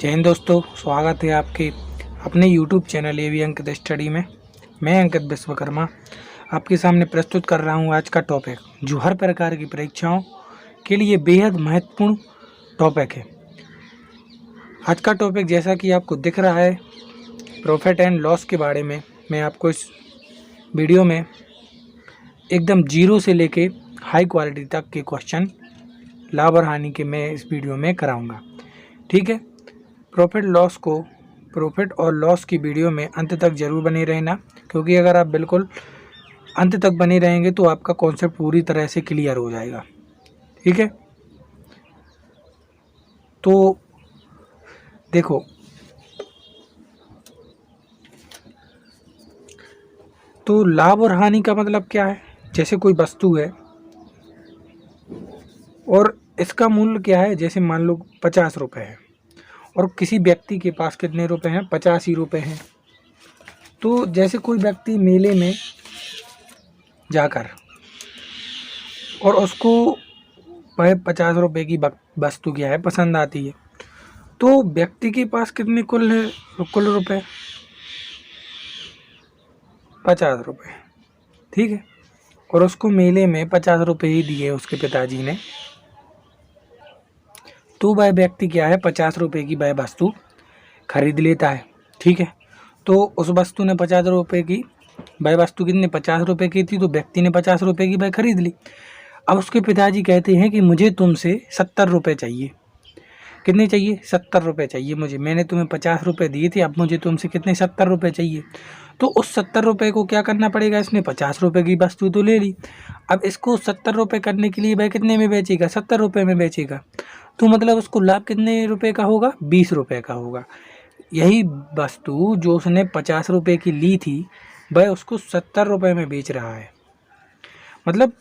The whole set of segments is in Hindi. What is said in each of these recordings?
जय हिंद दोस्तों, स्वागत है आपके अपने YouTube चैनल एवी अंकित स्टडी में। मैं अंकित विश्वकर्मा आपके सामने प्रस्तुत कर रहा हूं आज का टॉपिक, जो हर प्रकार की परीक्षाओं के लिए बेहद महत्वपूर्ण टॉपिक है। आज का टॉपिक जैसा कि आपको दिख रहा है, प्रॉफिट एंड लॉस के बारे में मैं आपको इस वीडियो में एकदम जीरो से लेके हाई क्वालिटी तक के क्वेश्चन, लाभ और हानि के मैं इस वीडियो में कराऊंगा। ठीक है, प्रॉफिट और लॉस की वीडियो में अंत तक जरूर बने रहना, क्योंकि अगर आप बिल्कुल अंत तक बने रहेंगे तो आपका कॉन्सेप्ट पूरी तरह से क्लियर हो जाएगा। ठीक है, तो देखो, तो लाभ और हानि का मतलब क्या है। जैसे कोई वस्तु है और इसका मूल्य क्या है, जैसे मान लो 50 रुपये है और किसी व्यक्ति के पास कितने रुपए हैं, 50 ही रुपये हैं। तो जैसे कोई व्यक्ति मेले में जाकर और उसको वह 50 रुपये की वस्तु क्या है पसंद आती है, तो व्यक्ति के पास कितने कुल रुपए, 50 रुपये। ठीक है, और उसको मेले में 50 रुपये ही दिए उसके पिताजी ने, तो वह व्यक्ति क्या है 50 रुपये की वह वस्तु खरीद लेता है। ठीक है, तो उस वस्तु ने 50 रुपये की, वह वस्तु कितने 50 रुपये की थी, तो व्यक्ति ने 50 रुपये की वह खरीद ली। अब उसके पिताजी कहते हैं कि मुझे तुमसे 70 रुपये चाहिए। कितने चाहिए, 70 रुपये चाहिए मुझे, मैंने तुम्हें 50 रुपये दिए थे, अब मुझे तुमसे कितने 70 रुपये चाहिए। तो उस 70 रुपये को क्या करना पड़ेगा, इसने 50 रुपये की वस्तु तो ले ली, अब इसको 70 रुपये करने के लिए वह कितने में बेचेगा, 70 रुपये में बेचेगा। तो मतलब उसको लाभ कितने रुपये का होगा, 20 रुपये का होगा। यही वस्तु जो उसने 50 रुपये की ली थी, वह उसको 70 रुपये में बेच रहा है। मतलब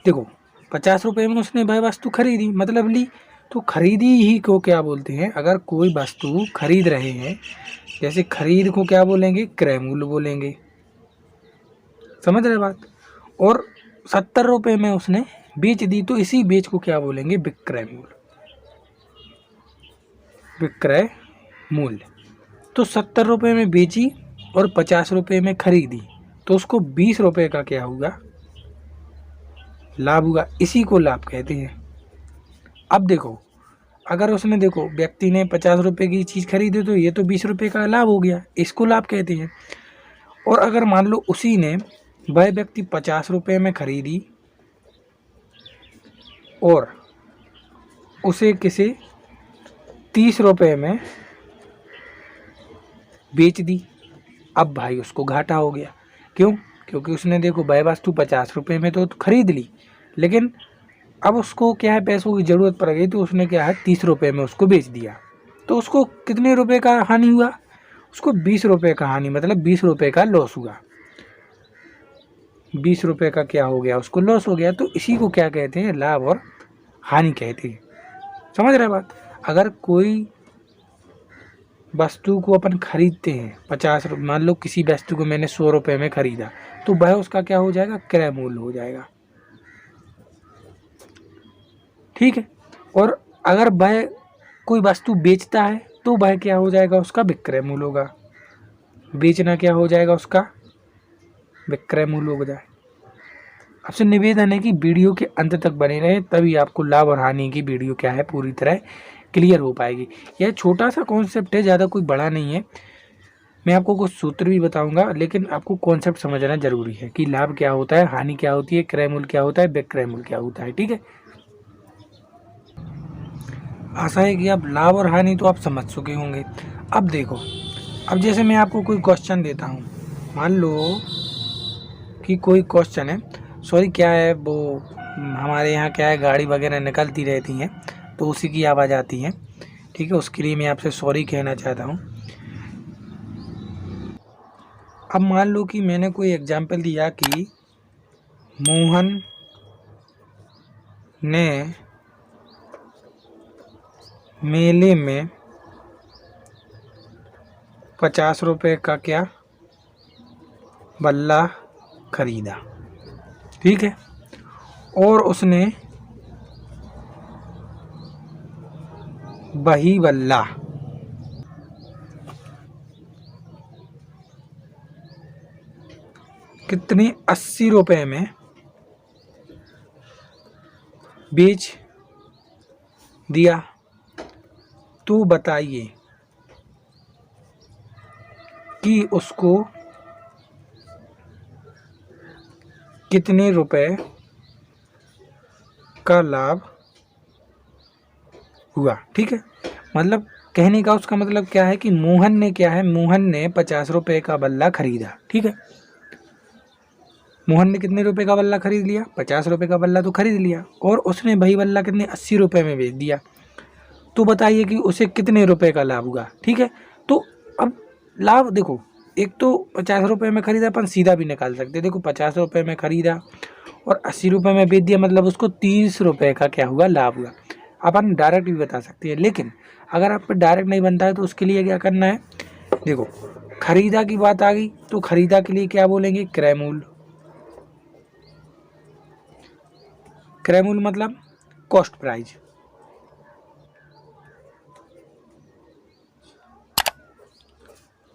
देखो, 50 रुपये में उसने वह वस्तु खरीदी, मतलब ली, तो खरीदी ही को क्या बोलते हैं। अगर कोई वस्तु खरीद रहे हैं, जैसे खरीद को क्या बोलेंगे, क्रय मूल्य बोलेंगे। समझ रहे बात। और 70 रुपये में उसने बेच दी, तो इसी बेच को क्या बोलेंगे, विक्रय मूल्य। विक्रय मूल्य। तो 70 रुपये में बेची और 50 रुपये में खरीदी, तो उसको 20 रुपये का क्या हुआ, लाभ हुआ। इसी को लाभ कहते हैं। अब देखो, अगर उसने देखो व्यक्ति ने 50 रुपये की चीज़ खरीदी, तो ये तो 20 रुपये का लाभ हो गया, इसको लाभ कहते हैं। और अगर मान लो उसी ने, वह व्यक्ति 50 रुपये में खरीदी और उसे किसी 30 रुपये में बेच दी, अब भाई उसको घाटा हो गया। क्यों, क्योंकि उसने देखो वह वस्तु 50 रुपये में तो खरीद ली, लेकिन अब उसको क्या है, पैसों की ज़रूरत पड़ गई, तो उसने क्या है 30 रुपये में उसको बेच दिया। तो उसको कितने रुपए का हानि हुआ, उसको 20 रुपये का हानि, मतलब 20 रुपये का लॉस हुआ। 20 रुपये का क्या हो गया, उसको लॉस हो गया। तो इसी को क्या कहते हैं, लाभ और हानि कहते हैं। समझ रहे बात। अगर कोई वस्तु को अपन खरीदते हैं 50 रुपये, मान लो किसी वस्तु को मैंने 100 रुपये में खरीदा, तो वह उसका क्या हो जाएगा, क्रय मूल्य हो जाएगा। ठीक है, और अगर वह कोई वस्तु बेचता है, तो वह क्या हो जाएगा, उसका विक्रय मूल्य होगा। बेचना क्या हो जाएगा, उसका विक्रय मूल्य हो जाए। आपसे निवेदन है कि वीडियो के अंत तक बने रहें, तभी आपको लाभ और हानि की वीडियो क्या है पूरी तरह क्लियर हो पाएगी। यह छोटा सा कॉन्सेप्ट है, ज़्यादा कोई बड़ा नहीं है। मैं आपको कुछ सूत्र भी बताऊंगा, लेकिन आपको कॉन्सेप्ट समझना जरूरी है कि लाभ क्या होता है, हानि क्या होती है, क्रय मूल्य क्या होता है, विक्रय मूल्य क्या होता है। ठीक है, आशा है कि आप लाभ और हानि तो आप समझ चुके होंगे। अब देखो, अब जैसे मैं आपको कोई क्वेश्चन देता हूँ, मान लो कि कोई क्वेश्चन है, सॉरी क्या है वो, हमारे यहाँ क्या है गाड़ी वगैरह निकलती रहती हैं, तो उसी की आवाज़ आती है। ठीक है, उसके लिए मैं आपसे सॉरी कहना चाहता हूँ। अब मान लो कि मैंने कोई एग्जाम्पल दिया कि मोहन ने मेले में 50 रुपये का क्या बल्ला खरीदा। ठीक है, और उसने वही बल्ला कितने 80 रुपये में बेच दिया, तो बताइए कि उसको कितने रुपए का लाभ हुआ। ठीक है, मतलब कहने का उसका मतलब क्या है कि मोहन ने क्या है, मोहन ने 50 रुपये का बल्ला खरीदा। ठीक है, मोहन ने कितने रुपए का बल्ला खरीद लिया, 50 रुपये का बल्ला तो खरीद लिया, और उसने वही बल्ला कितने 80 रुपये में बेच दिया। तो बताइए कि उसे कितने रुपए का लाभ हुआ। ठीक है, तो अब लाभ देखो, एक तो 50 रुपये में खरीदा, अपन सीधा भी निकाल सकते। देखो 50 रुपये में खरीदा और 80 रुपये में बेच दिया, मतलब उसको 30 रुपये का क्या हुआ, लाभ हुआ। अपन डायरेक्ट भी बता सकते हैं, लेकिन अगर आप डायरेक्ट नहीं बनता है तो उसके लिए क्या करना है, देखो खरीदा की बात आ गई तो खरीदा के लिए क्या बोलेंगे, क्रय मूल्य। क्रय मूल्य मतलब कॉस्ट प्राइस।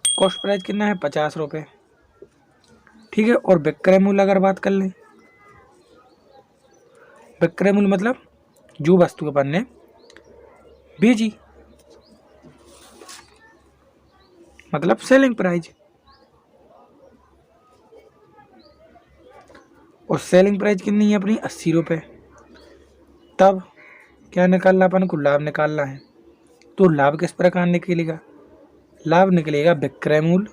कॉस्ट प्राइस कितना है, 50 रुपये। ठीक है, और विक्रय मूल्य अगर बात कर लें, विक्रय मूल्य मतलब जो वस्तु अपन ने बेची, मतलब सेलिंग प्राइस। और सेलिंग प्राइस कितनी है अपनी, 80 रुपये। तब क्या निकालना, अपन को लाभ निकालना है। तो लाभ किस प्रकार निकलेगा, लाभ निकलेगा विक्रय मूल्य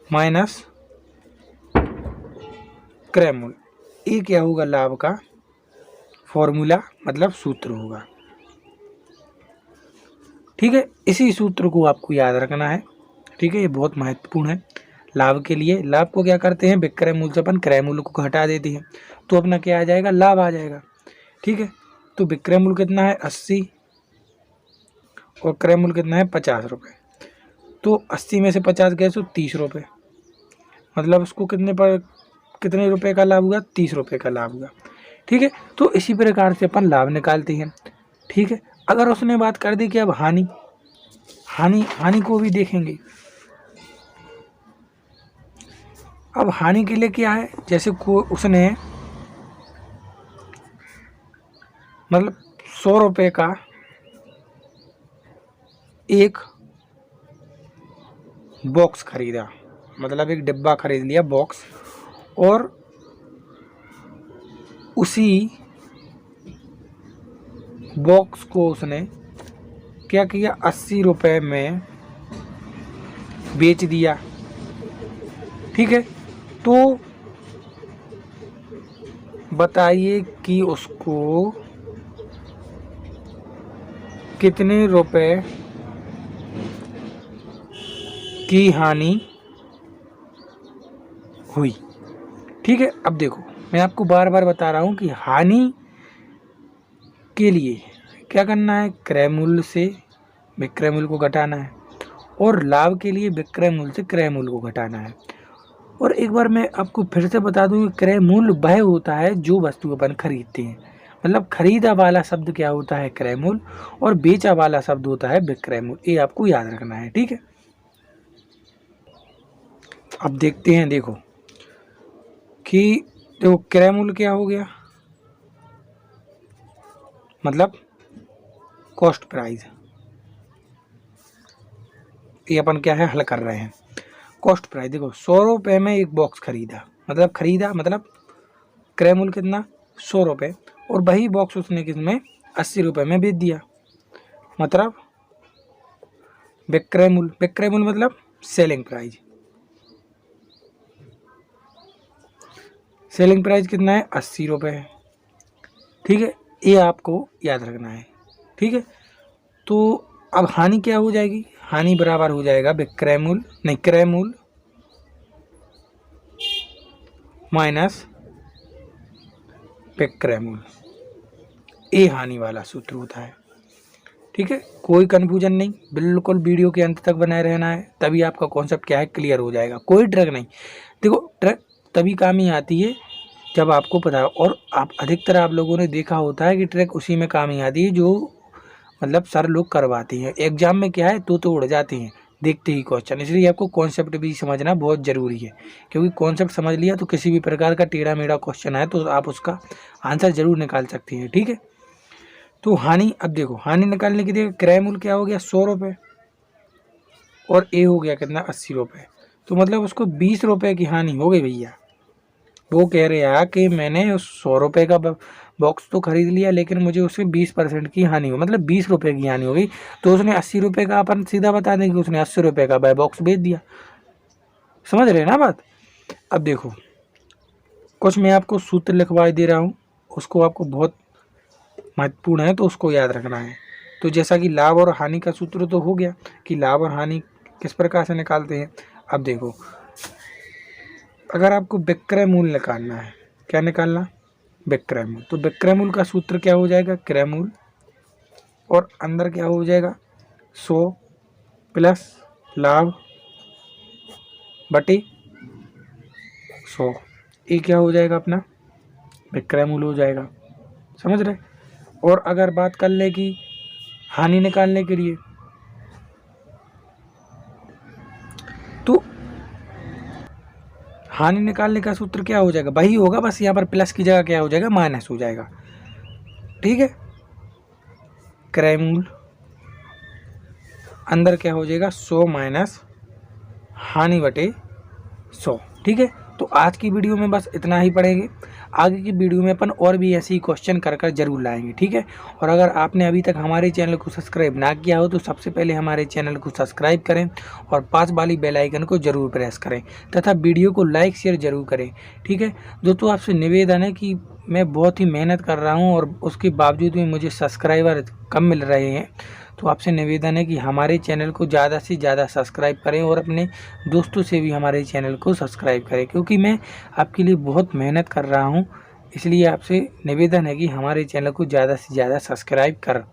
माइनस क्रय मूल्य। ये क्या होगा, लाभ का फॉर्मूला मतलब सूत्र होगा। ठीक है, इसी सूत्र को आपको याद रखना है। ठीक है, ये बहुत महत्वपूर्ण है लाभ के लिए। लाभ को क्या करते हैं, विक्रय मूल्य से अपन क्रय मूल्य को घटा देते हैं, तो अपना क्या आ जाएगा, लाभ आ जाएगा। ठीक है, तो विक्रय मूल्य कितना है 80 और क्रय मूल्य कितना है 50 रुपये। तो 80 में से 50 गए तो 30 रुपये, मतलब उसको कितने रुपए का लाभ हुआ, 30 रुपये का लाभ हुआ। ठीक है, तो इसी प्रकार से अपन लाभ निकालते हैं। ठीक है, अगर उसने बात कर दी कि अब हानि को भी देखेंगे। अब हानि के लिए क्या है, जैसे उसने मतलब 100 रुपये का एक बॉक्स खरीदा, मतलब एक डिब्बा खरीद लिया बॉक्स, और उसी बॉक्स को उसने क्या किया, 80 रुपये में बेच दिया। ठीक है, तो बताइए कि उसको कितने रुपए की हानि हुई। ठीक है, अब देखो मैं आपको बार बार बता रहा हूँ कि हानि के लिए क्या करना है, क्रय मूल्य से विक्रय मूल्य को घटाना है, और लाभ के लिए विक्रय मूल्य से क्रय मूल्य को घटाना है। और एक बार मैं आपको फिर से बता दूं कि क्रय मूल्य वह होता है जो वस्तु अपन खरीदते हैं, मतलब खरीदा वाला शब्द क्या होता है, क्रय मूल्य, और बेचा वाला शब्द होता है विक्रय मूल्य। ये आपको याद रखना है। ठीक है, अब देखते हैं, देखो कि देखो क्रय मूल्य क्या हो गया, मतलब कॉस्ट प्राइस। ये अपन क्या है, हल कर रहे हैं। कॉस्ट प्राइस देखो 100 रुपये में एक बॉक्स खरीदा, मतलब क्रय मूल्य कितना 100 रुपये, और वही बॉक्स उसने किसमें 80 रुपये में बेच दिया, मतलब विक्रय मूल्य मतलब सेलिंग प्राइस। सेलिंग प्राइस कितना है 80 रुपये है। ठीक है, ये आपको याद रखना है। ठीक है, तो अब हानि क्या हो जाएगी, हानि बराबर हो जाएगा क्रय मूल्य माइनस विक्रय मूल्य। ये हानि वाला सूत्र होता है। ठीक है, कोई कन्फ्यूजन नहीं, बिल्कुल वीडियो के अंत तक बनाए रहना है, तभी आपका कॉन्सेप्ट क्या है, क्लियर हो जाएगा। कोई ट्रिक नहीं, देखो ट्रिक तभी काम ही आती है जब आपको पता हो, और अधिकतर आप लोगों ने देखा होता है कि ट्रिक उसी में काम ही आती है जो मतलब सर लोग करवाते हैं। एग्जाम में क्या है तो उड़ जाते हैं, देखते ही क्वेश्चन। इसलिए आपको कॉन्सेप्ट भी समझना बहुत ज़रूरी है, क्योंकि कॉन्सेप्ट समझ लिया तो किसी भी प्रकार का टेढ़ा मेढ़ा क्वेश्चन आए तो आप उसका आंसर जरूर निकाल सकते हैं। ठीक है, तो हानि, अब देखो हानि निकालने के लिए क्रय मूल्य क्या हो गया 100 रुपये और ए हो गया कितना 80 रुपये, तो मतलब उसको 20 रुपये की हानि हो गई भैया। वो कह रहे हैं कि मैंने 100 रुपये का बॉक्स तो खरीद लिया लेकिन मुझे उससे 20% की हानि हो, मतलब 20 रुपये की हानि हो गई। तो उसने 80 रुपये का, अपन सीधा बता दें कि उसने 80 रुपये का बॉक्स बेच दिया। समझ रहे हैं ना बात। अब देखो कुछ मैं आपको सूत्र लिखवा दे रहा हूँ, उसको आपको बहुत महत्वपूर्ण है तो उसको याद रखना है। तो जैसा कि लाभ और हानि का सूत्र तो हो गया कि लाभ और हानि किस प्रकार से निकालते हैं। अब देखो अगर आपको विक्रय मूल्य निकालना है, क्या निकालना, विक्रय मूल्य, तो विक्रय मूल्य का सूत्र क्या हो जाएगा, क्रय मूल्य और अंदर क्या हो जाएगा 100 प्लस लाभ बटे 100, ये क्या हो जाएगा अपना विक्रय मूल्य हो जाएगा। समझ रहे। और अगर बात कर ले कि हानि निकालने के लिए, तो हानि निकालने का सूत्र क्या हो जाएगा, वही होगा, बस यहाँ पर प्लस की जगह क्या हो जाएगा माइनस हो जाएगा। ठीक है, क्रय मूल्य अंदर क्या हो जाएगा 100 माइनस हानि बटे 100। ठीक है, तो आज की वीडियो में बस इतना ही पढ़ेंगे। आगे की वीडियो में अपन और भी ऐसे ही क्वेश्चन कर कर जरूर लाएंगे। ठीक है, और अगर आपने अभी तक हमारे चैनल को सब्सक्राइब ना किया हो तो सबसे पहले हमारे चैनल को सब्सक्राइब करें और पास वाली बेल आइकन को जरूर प्रेस करें तथा वीडियो को लाइक शेयर जरूर करें। ठीक है, दोस्तों आपसे निवेदन है कि मैं बहुत ही मेहनत कर रहा हूँ और उसके बावजूद भी मुझे सब्सक्राइबर कम मिल रहे हैं, तो आपसे निवेदन है कि हमारे चैनल को ज़्यादा से ज़्यादा सब्सक्राइब करें और अपने दोस्तों से भी हमारे चैनल को सब्सक्राइब करें, क्योंकि मैं आपके लिए बहुत मेहनत कर रहा हूं। इसलिए आपसे निवेदन है कि हमारे चैनल को ज़्यादा से ज़्यादा सब्सक्राइब कर